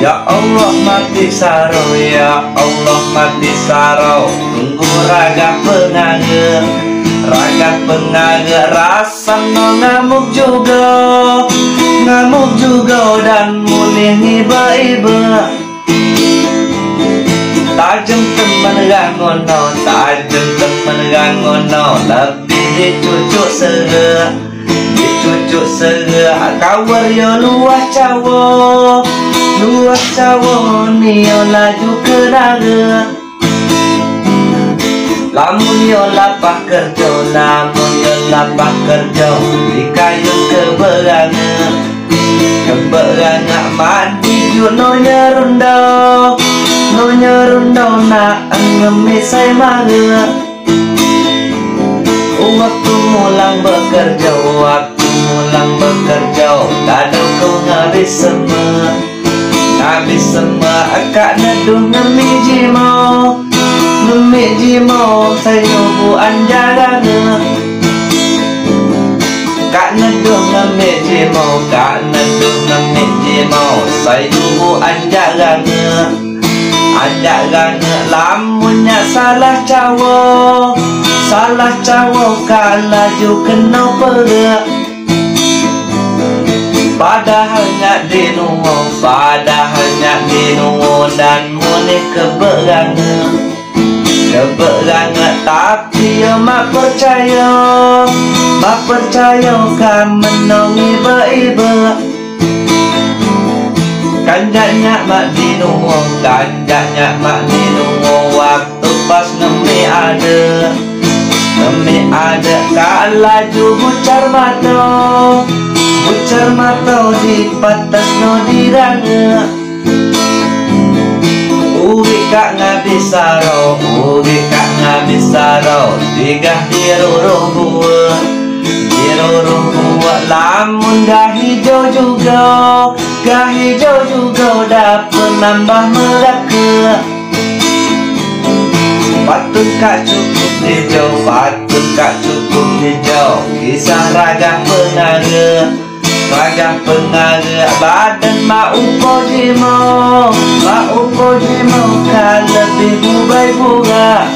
Ya Allah mati saro, ya Allah mati saro. Tunggu raga pengaga, raga pengaga rasa no ngamuk juga dan mulih iba-iba. Tajem temen gangono, tajem temen gangono, lebih dicucuk sege, dicucuk sege. Kawar yo luas cawo niyo laju ke daga. Lamun yo lapah kerja, lamun yo lapah kerja, dikayun keberanga mandi yo no nyerundo na ngemisai maga. Waktu mulang bekerja, kadang kau ngabis semua akak neduh ngemiji mau saya bu anjarana. Kak neduh ngemiji mau saya bu anjarana. Lamunnya salah cawo kalau kena perak. Padahal nyak dinuwo dan mulai keberanga tapi yo mak percaya kan menong iba-iba. Kanjaknya mak dinuwo waktu pas ngemi ada kalaju bucar mata di patas no diranga. Uwi kak ngabisaro digah diruruh gua lamun gah hijau juga dapet nambah meraka. Patut kak cukup hijau kisah raga pengaga badan maupo jimo kan lebih bubai buga.